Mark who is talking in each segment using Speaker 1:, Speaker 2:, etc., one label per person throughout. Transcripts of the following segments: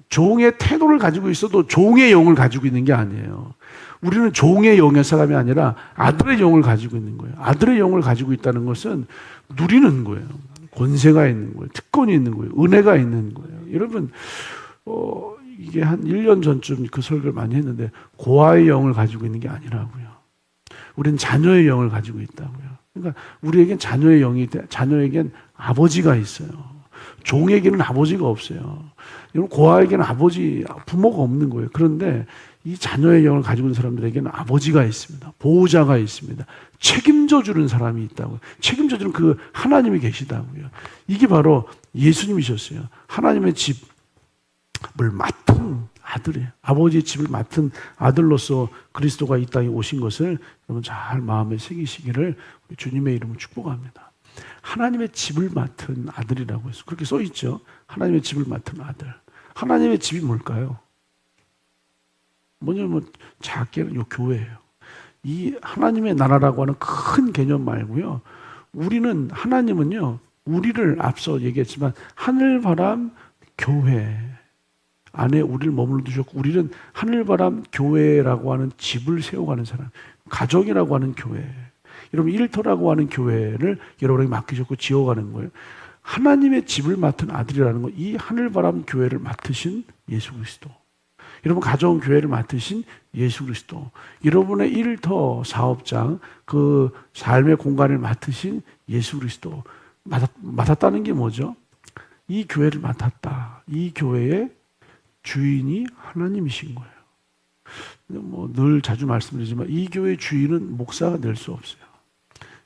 Speaker 1: 종의 태도를 가지고 있어도 종의 영을 가지고 있는 게 아니에요. 우리는 종의 영의 사람이 아니라 아들의 영을 가지고 있는 거예요. 아들의 영을 가지고 있다는 것은 누리는 거예요. 권세가 있는 거예요. 특권이 있는 거예요. 은혜가 있는 거예요. 여러분, 이게 한 1년 전쯤 그 설교를 많이 했는데, 고아의 영을 가지고 있는 게 아니라고요. 우리는 자녀의 영을 가지고 있다고요. 그러니까 우리에겐 자녀의 영이 있대. 자녀에겐 아버지가 있어요. 종에게는 아버지가 없어요. 여러분, 고아에게는 부모가 없는 거예요. 그런데 이 자녀의 영을 가지고 있는 사람들에게는 아버지가 있습니다. 보호자가 있습니다. 책임져 주는 사람이 있다고요. 책임져 주는 그 하나님이 계시다고요. 이게 바로 예수님이셨어요. 하나님의 집을 맡은 아들이에요. 아버지의 집을 맡은 아들로서 그리스도가 이 땅에 오신 것을 여러분 잘 마음에 새기시기를 주님의 이름으로 축복합니다. 하나님의 집을 맡은 아들이라고 해서 그렇게 써 있죠. 하나님의 집을 맡은 아들. 하나님의 집이 뭘까요? 뭐냐면 작게는 요 교회예요. 이 하나님의 나라라고 하는 큰 개념 말고요. 하나님은요, 우리를 앞서 얘기했지만 하늘바람 교회 안에 우리를 머물러 두셨고, 우리는 하늘바람 교회라고 하는 집을 세워가는 사람, 가정이라고 하는 교회, 여러분 일터라고 하는 교회를 여러분에게 맡기셨고 지어가는 거예요. 하나님의 집을 맡은 아들이라는 거, 이 하늘바람 교회를 맡으신 예수 그리스도, 여러분 가정 교회를 맡으신 예수 그리스도, 여러분의 일터 사업장 그 삶의 공간을 맡으신 예수 그리스도, 맡았다는 게 뭐죠? 이 교회를 맡았다. 이 교회의 주인이 하나님이신 거예요. 늘 자주 말씀드리지만 이 교회의 주인은 목사가 될 수 없어요.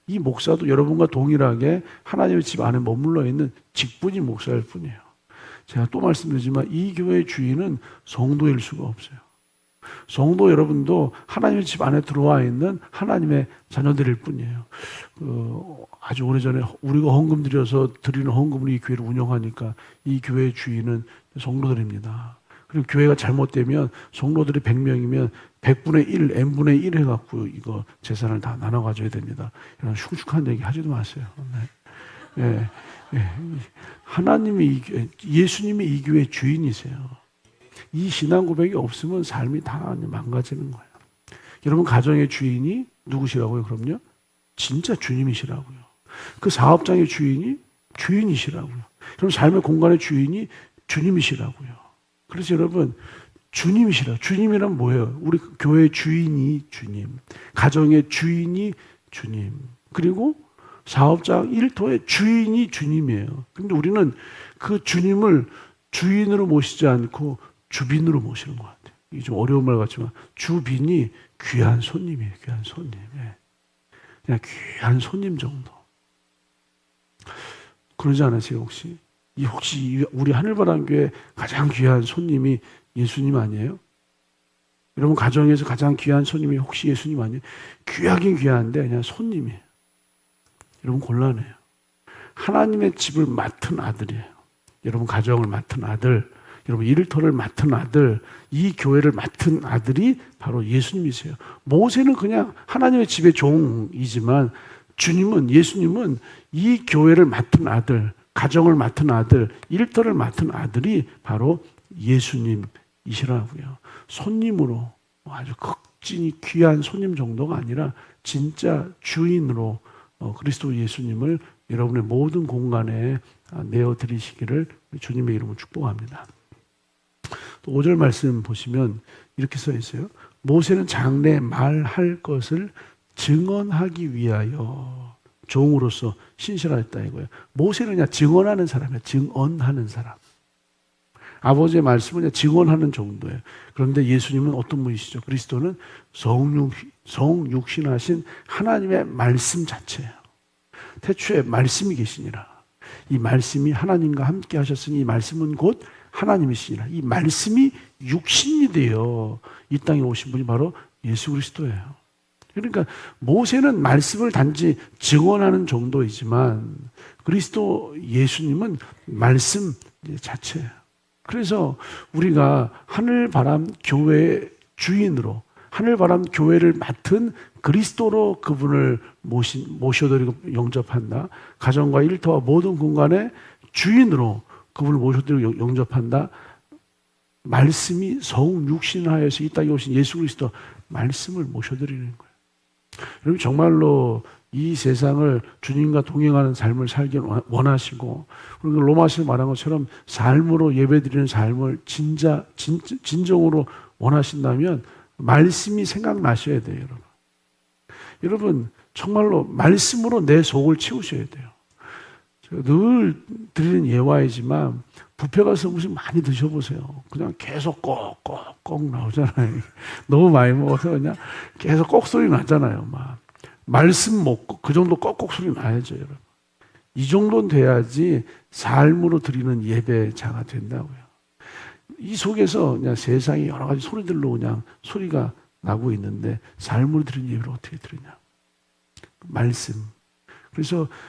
Speaker 1: 이 목사도 여러분과 동일하게 하나님의 집 안에 머물러 있는 직분이 목사일 뿐이에요. 제가 또 말씀드리지만 이 교회의 주인은 성도일 수가 없어요. 성도 여러분도 하나님의 집 안에 들어와 있는 하나님의 자녀들일 뿐이에요. 아주 오래전에 우리가 헌금 드려서 드리는 헌금으로 이 교회를 운영하니까 이 교회의 주인은 성도들입니다. 그리고 교회가 잘못되면 성도들이 100명이면 100분의 1, n분의 1 해갖고 이거 재산을 다 나눠 가져야 됩니다. 이런 흉측한 얘기 하지도 마세요. 네. 예수님이 이 교회의 주인이세요. 이 신앙 고백이 없으면 삶이 다 망가지는 거예요. 여러분 가정의 주인이 누구시라고요? 그럼요? 진짜 주님이시라고요. 그 사업장의 주인이 주인이시라고요. 그럼 삶의 공간의 주인이 주님이시라고요. 그래서 여러분 주님이란 뭐예요? 우리 교회의 주인이 주님, 가정의 주인이 주님, 그리고 사업장 일터의 주인이 주님이에요. 근데 우리는 그 주님을 주인으로 모시지 않고 주빈으로 모시는 것 같아요. 이게 좀 어려운 말 같지만 주빈이 귀한 손님이에요. 귀한 손님. 그냥 귀한 손님 정도. 그러지 않으세요 혹시? 혹시 우리 하늘바람교회 가장 귀한 손님이 예수님 아니에요? 여러분 가정에서 가장 귀한 손님이 혹시 예수님 아니에요? 귀하긴 귀한데 그냥 손님이에요. 여러분 곤란해요. 하나님의 집을 맡은 아들이에요. 여러분 가정을 맡은 아들, 여러분 일터를 맡은 아들, 이 교회를 맡은 아들이 바로 예수님이세요. 모세는 그냥 하나님의 집의 종이지만 예수님은 이 교회를 맡은 아들, 가정을 맡은 아들, 일터를 맡은 아들이 바로 예수님이시라고요. 손님으로 아주 극진히 귀한 손님 정도가 아니라 진짜 주인으로 그리스도 예수님을 여러분의 모든 공간에 내어드리시기를 주님의 이름으로 축복합니다. 또 5절 말씀 보시면 이렇게 써 있어요. 모세는 장래 말할 것을 증언하기 위하여 종으로서 신실하였다 이거예요. 모세는 그냥 증언하는 사람이에요. 증언하는 사람. 아버지의 말씀은 그냥 증언하는 정도예요. 그런데 예수님은 어떤 분이시죠? 그리스도는 성육신하신 하나님의 말씀 자체예요. 태초에 말씀이 계시니라. 이 말씀이 하나님과 함께 하셨으니 이 말씀은 곧 하나님이시니라. 이 말씀이 육신이 되어 이 땅에 오신 분이 바로 예수 그리스도예요. 그러니까 모세는 말씀을 단지 증언하는 정도이지만 그리스도 예수님은 말씀 자체예요. 그래서 우리가 하늘바람 교회의 주인으로 하늘바람 교회를 맡은 그리스도로 그분을 모셔드리고 영접한다. 가정과 일터와 모든 공간의 주인으로 그분을 모셔드리고 영접한다. 말씀이 성육 육신하여서 이 땅에 오신 예수 그리스도 말씀을 모셔드리는 거예요. 여러분 정말로 이 세상을 주님과 동행하는 삶을 살길 원하시고, 그리고 로마서 말한 것처럼 삶으로 예배드리는 삶을 진정으로 원하신다면 말씀이 생각나셔야 돼요, 여러분. 여러분 정말로 말씀으로 내 속을 채우셔야 돼요. 제가 늘 드리는 예화이지만 뷔페 가서 음식 많이 드셔보세요. 그냥 계속 꼭꼭꼭 나오잖아요. 너무 많이 먹어서 그냥 계속 꼭 소리 나잖아요. 막 말씀 먹고 그 정도 꼭꼭 소리 나야죠, 여러분. 이 정도는 돼야지 삶으로 드리는 예배자가 된다고요. 이 속에서 그냥 세상에 여러 가지 소리들로 그냥 소리가 나고 있는데 삶으로 드리는 예배를 어떻게 드리냐? 말씀. 그래서